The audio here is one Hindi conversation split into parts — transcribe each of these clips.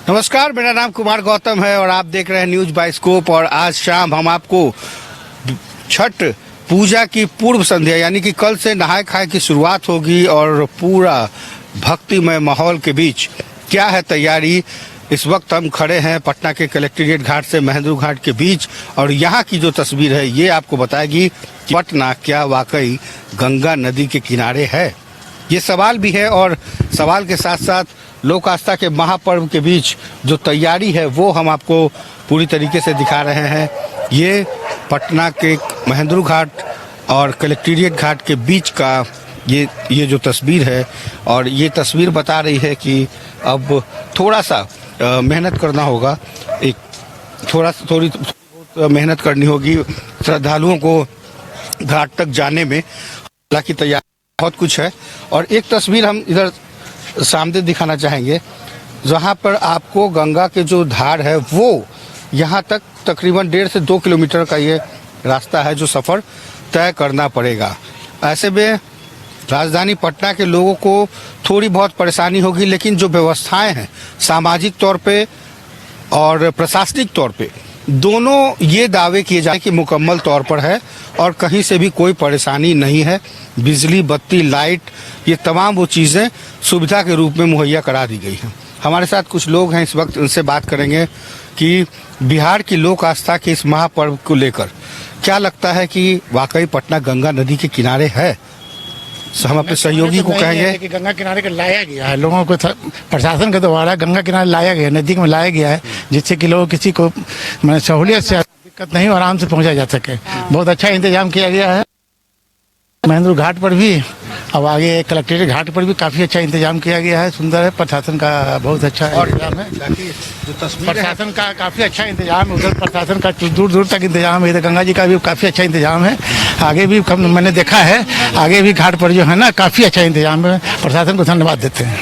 नमस्कार, मेरा नाम कुमार गौतम है और आप देख रहे हैं न्यूज बाइस्कोप। और आज शाम हम आपको छठ पूजा की पूर्व संध्या यानी कि कल से नहाय खाए की शुरुआत होगी और पूरा भक्तिमय माहौल के बीच क्या है तैयारी। इस वक्त हम खड़े हैं पटना के कलेक्ट्रेट घाट से महेंद्र घाट के बीच और यहाँ की जो तस्वीर है ये आपको बताएगी कि पटना क्या वाकई गंगा नदी के किनारे है। ये सवाल भी है और सवाल के साथ साथ लोक आस्था के महापर्व के बीच जो तैयारी है वो हम आपको पूरी तरीके से दिखा रहे हैं। ये पटना के महेंद्र घाट और कलेक्ट्रेट घाट के बीच का ये जो तस्वीर है और ये तस्वीर बता रही है कि अब थोड़ा सा मेहनत करना होगा, थोड़ी मेहनत करनी होगी श्रद्धालुओं को घाट तक जाने में। हालांकि तैयारी बहुत कुछ है और एक तस्वीर हम इधर सामने दिखाना चाहेंगे जहां पर आपको गंगा के जो धार है वो यहां तक तकरीबन 1.5 से 2 किलोमीटर का ये रास्ता है जो सफ़र तय करना पड़ेगा। ऐसे में राजधानी पटना के लोगों को थोड़ी बहुत परेशानी होगी, लेकिन जो व्यवस्थाएं हैं सामाजिक तौर पे और प्रशासनिक तौर पे दोनों ये दावे किए जाए कि मुकम्मल तौर पर है और कहीं से भी कोई परेशानी नहीं है। बिजली, बत्ती, लाइट, ये तमाम वो चीज़ें सुविधा के रूप में मुहैया करा दी गई हैं। हमारे साथ कुछ लोग हैं, इस वक्त उनसे बात करेंगे कि बिहार की लोक आस्था के इस महापर्व को लेकर क्या लगता है कि वाकई पटना गंगा नदी के किनारे है। हम अपने सहयोगी को कहेंगे कि गंगा किनारे को लाया गया है, लोगों को प्रशासन के द्वारा गंगा किनारे लाया गया, नदी में लाया गया है, जिससे कि लोग किसी को सहूलियत से दिक्कत नहीं और आराम से पहुंचा जा सके। बहुत अच्छा इंतजाम किया गया है महेंद्र घाट पर भी, अब आगे कलेक्ट्रेट घाट पर भी काफी अच्छा इंतजाम किया गया है। सुंदर है, प्रशासन का बहुत अच्छा इंतजाम है, प्रशासन का काफी अच्छा इंतजाम है, उधर प्रशासन का दूर दूर तक इंतजाम है, इधर गंगा जी का भी काफी अच्छा इंतजाम है। आगे भी मैंने देखा है, आगे भी घाट पर जो है ना काफी अच्छा इंतजाम है। प्रशासन को धन्यवाद देते हैं।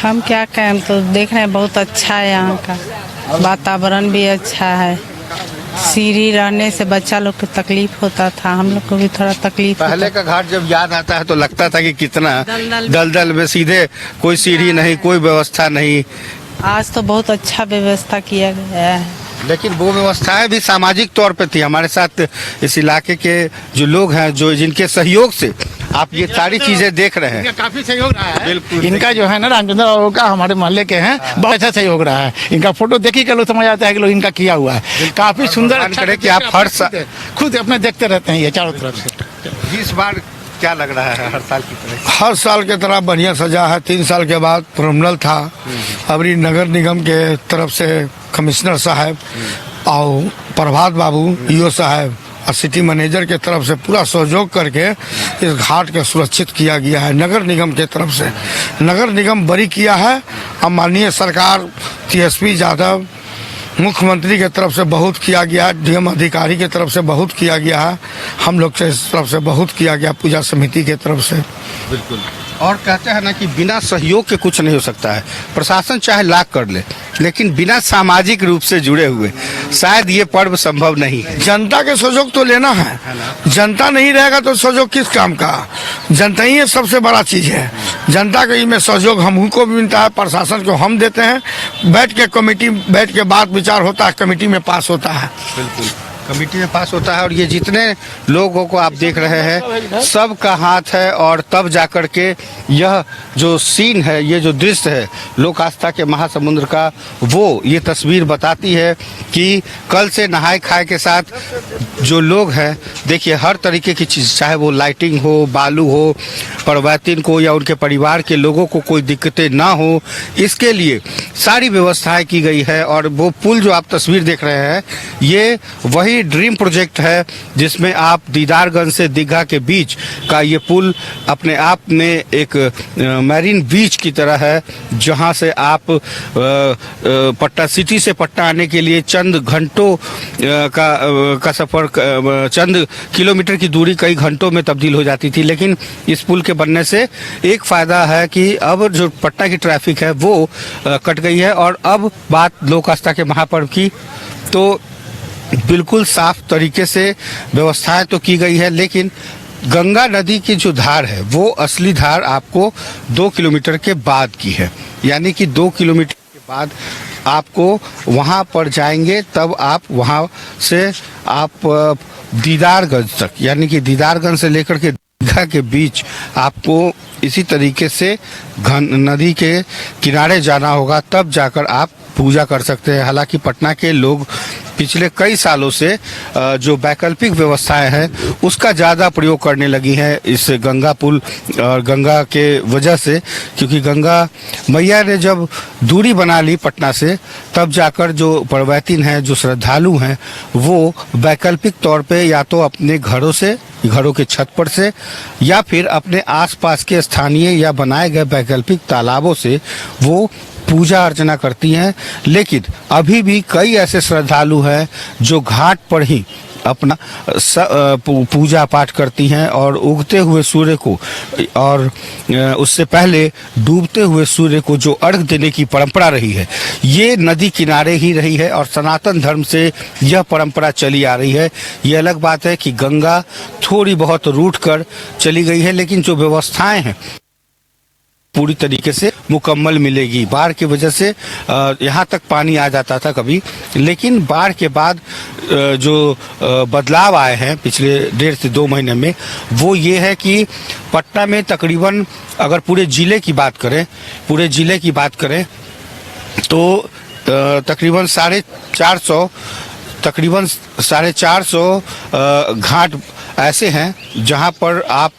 हम क्या कहें, तो देख रहे हैं बहुत अच्छा है, यहाँ का वातावरण भी अच्छा है। सीढ़ी रहने से बच्चा लोग को तकलीफ होता था, हम लोग को भी थोड़ा तकलीफ पहले का घाट जब याद आता है तो लगता था कि कितना दलदल में सीधे कोई सीढ़ी नहीं, कोई व्यवस्था नहीं। आज तो बहुत अच्छा व्यवस्था किया गया है, लेकिन वो व्यवस्थाएं भी सामाजिक तौर पे थी। हमारे साथ इस इलाके के जो लोग हैं, जो जिनके सहयोग से आप ये सारी चीजें देख रहे हैं, काफी सहयोग रहा है। बिल्कुल इनका जो है ना रामचंद्र बाबू का, हमारे मोहल्ले के हैं, बहुत अच्छा सहयोग रहा है। इनका फोटो देखी के लोग समझ आता है कि लोग इनका किया हुआ है। काफी सुंदर अच्छा कि आप हर खुद अपने देखते रहते हैं ये चारों तरफ से। इस बार क्या लग रहा है हर साल की तरह? हर साल के तरह बढ़िया सजा है। 3 साल के बाद प्रमल था, अबरी नगर निगम के तरफ से कमिश्नर साहब और प्रभात बाबू ईओ साहब और सिटी मैनेजर के तरफ से पूरा सहयोग करके इस घाट के सुरक्षित किया गया है। नगर निगम के तरफ से नगर निगम बड़ी किया है और माननीय सरकार TSP यादव मुख्यमंत्री के तरफ से बहुत किया गया, डीएम अधिकारी के तरफ से बहुत किया गया है, हम लोग के तरफ से बहुत किया गया, पूजा समिति के तरफ से। बिल्कुल। और कहते हैं ना कि बिना सहयोग के कुछ नहीं हो सकता है। प्रशासन चाहे लाख कर ले, लेकिन बिना सामाजिक रूप से जुड़े हुए शायद ये पर्व संभव नहीं है। जनता के सहयोग तो लेना है, जनता नहीं रहेगा तो सहयोग किस काम का। जनता ही सबसे बड़ा चीज है। जनता के में सहयोग हमको भी मिलता है, प्रशासन को हम देते हैं। बैठ के बात विचार होता है, कमेटी में पास होता है। बिल्कुल, कमेटी में पास होता है और ये जितने लोगों को आप देख रहे हैं सबका हाथ है। और तब जाकर के यह जो सीन है, ये जो दृश्य है लोक आस्था के महासमुद्र का, वो ये तस्वीर बताती है कि कल से नहाए खाए के साथ जो लोग हैं, देखिए हर तरीके की चीज़, चाहे वो लाइटिंग हो, बालू हो, पर्वतीन को या उनके परिवार के लोगों को कोई दिक्कतें ना हो, इसके लिए सारी व्यवस्थाएं की गई है। और वो पुल जो आप तस्वीर देख रहे हैं ये वही ड्रीम प्रोजेक्ट है जिसमें आप दीदारगंज से दीघा के बीच का ये पुल अपने आप में एक मैरीन बीच की तरह है, जहां से आप पटना सिटी से पटना आने के लिए चंद घंटों का सफर, चंद किलोमीटर की दूरी कई घंटों में तब्दील हो जाती थी। लेकिन इस पुल के बनने से एक फायदा है कि अब जो पटना की ट्रैफिक है वो कट गई है। और अब बात लोक आस्था के महापर्व की, तो बिल्कुल साफ तरीके से व्यवस्थाएं तो की गई है, लेकिन गंगा नदी की जो धार है वो असली धार आपको 2 किलोमीटर के बाद की है, यानी कि 2 किलोमीटर के बाद आपको वहां पर जाएंगे, तब आप वहां से आप दीदारगंज तक, यानी कि दीदारगंज से लेकर के दीघा के बीच आपको इसी तरीके से नदी के किनारे जाना होगा, तब जाकर आप पूजा कर सकते हैं। हालांकि पटना के लोग पिछले कई सालों से जो वैकल्पिक व्यवस्थाएं हैं उसका ज़्यादा प्रयोग करने लगी हैं इस गंगा पुल और गंगा के वजह से, क्योंकि गंगा मैया ने जब दूरी बना ली पटना से, तब जाकर जो परवैतीन हैं, जो श्रद्धालु हैं, वो वैकल्पिक तौर पे या तो अपने घरों के छत पर से या फिर अपने आसपास के स्थानीय या बनाए गए वैकल्पिक तालाबों से वो पूजा अर्चना करती हैं। लेकिन अभी भी कई ऐसे श्रद्धालु हैं जो घाट पर ही अपना पूजा पाठ करती हैं और उगते हुए सूर्य को और उससे पहले डूबते हुए सूर्य को जो अर्घ देने की परंपरा रही है, ये नदी किनारे ही रही है और सनातन धर्म से यह परंपरा चली आ रही है। ये अलग बात है कि गंगा थोड़ी बहुत रूठ कर चली गई है, लेकिन जो व्यवस्थाएं हैं पूरी तरीके से मुकम्मल मिलेगी। बाढ़ की वजह से यहाँ तक पानी आ जाता था कभी, लेकिन बाढ़ के बाद जो बदलाव आए हैं पिछले 1.5 से 2 महीने में, वो ये है कि पटना में तकरीबन अगर पूरे जिले की बात करें तो तकरीबन 450 घाट ऐसे हैं जहां पर आप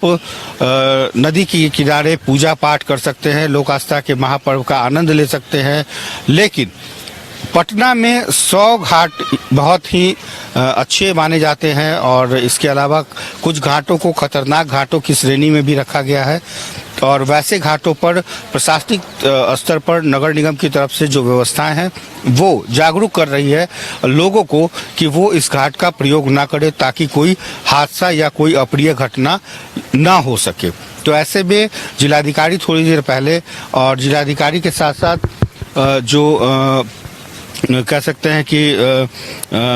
नदी के किनारे पूजा पाठ कर सकते हैं, लोक आस्था के महापर्व का आनंद ले सकते हैं। लेकिन पटना में 100 घाट बहुत ही अच्छे माने जाते हैं और इसके अलावा कुछ घाटों को खतरनाक घाटों की श्रेणी में भी रखा गया है और वैसे घाटों पर प्रशासनिक स्तर पर नगर निगम की तरफ से जो व्यवस्थाएं हैं वो जागरूक कर रही है लोगों को कि वो इस घाट का प्रयोग ना करें, ताकि कोई हादसा या कोई अप्रिय घटना ना हो सके। तो ऐसे में जिलाधिकारी थोड़ी देर पहले और जिलाधिकारी के साथ साथ जो कह सकते हैं कि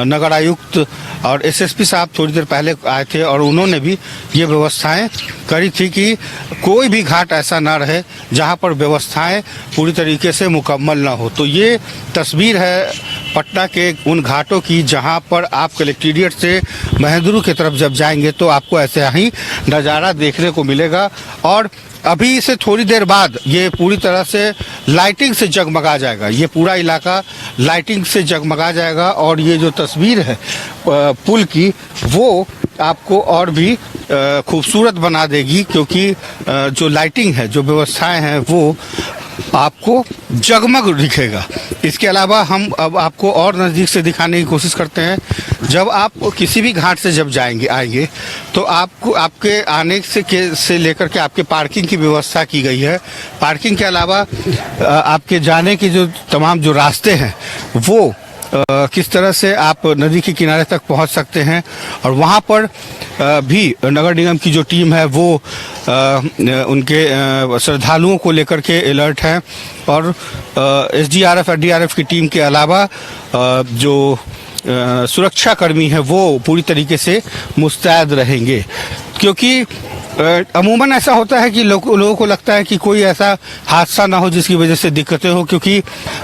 नगर आयुक्त और एसएसपी साहब थोड़ी देर पहले आए थे और उन्होंने भी ये व्यवस्थाएं करी थी कि कोई भी घाट ऐसा ना रहे जहां पर व्यवस्थाएं पूरी तरीके से मुकम्मल ना हो। तो ये तस्वीर है पटना के उन घाटों की जहां पर आप कलेक्टेरिएट से महेंद्रू की तरफ जब जाएंगे तो आपको ऐसे ही नज़ारा देखने को मिलेगा। और अभी से थोड़ी देर बाद ये पूरी तरह से लाइटिंग से जगमगा जाएगा, ये पूरा इलाका लाइटिंग से जगमगा जाएगा और ये जो तस्वीर है पुल की वो आपको और भी खूबसूरत बना देगी, क्योंकि जो लाइटिंग है, जो व्यवस्थाएं हैं वो आपको जगमग दिखेगा। इसके अलावा हम अब आपको और नज़दीक से दिखाने की कोशिश करते हैं। जब आप किसी भी घाट से जब आएंगे तो आपको आपके आने से लेकर के आपके पार्किंग की व्यवस्था की गई है। पार्किंग के अलावा आपके जाने के जो तमाम जो रास्ते हैं वो किस तरह से आप नदी के किनारे तक पहुंच सकते हैं और वहां पर भी नगर निगम की जो टीम है वो उनके श्रद्धालुओं को लेकर के अलर्ट है और एसडीआरएफ एनडीआरएफ की टीम के अलावा जो सुरक्षा कर्मी है वो पूरी तरीके से मुस्तैद रहेंगे, क्योंकि अमूमन ऐसा होता है कि लोगों को लगता है कि कोई ऐसा हादसा ना हो जिसकी वजह से दिक्कतें हो, क्योंकि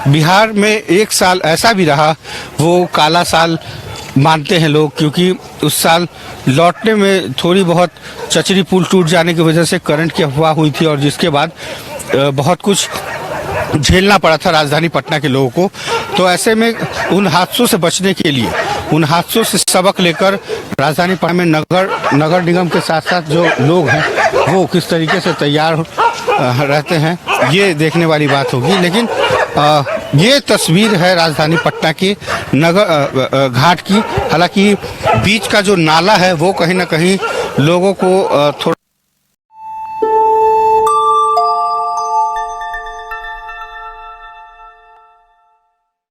बिहार में एक साल ऐसा भी रहा, वो काला साल मानते हैं लोग, क्योंकि उस साल लौटने में थोड़ी बहुत चचरी पुल टूट जाने की वजह से करंट की अफवाह हुई थी और जिसके बाद बहुत कुछ झेलना पड़ा था राजधानी पटना के लोगों को। तो ऐसे में उन हादसों से बचने के लिए, उन हादसों से सबक लेकर राजधानी पटना में नगर निगम के साथ साथ जो लोग हैं वो किस तरीके से तैयार रहते हैं, ये देखने वाली बात होगी। लेकिन ये तस्वीर है राजधानी पटना की नगर घाट की। हालांकि बीच का जो नाला है वो कहीं ना कहीं लोगों को थोड़ा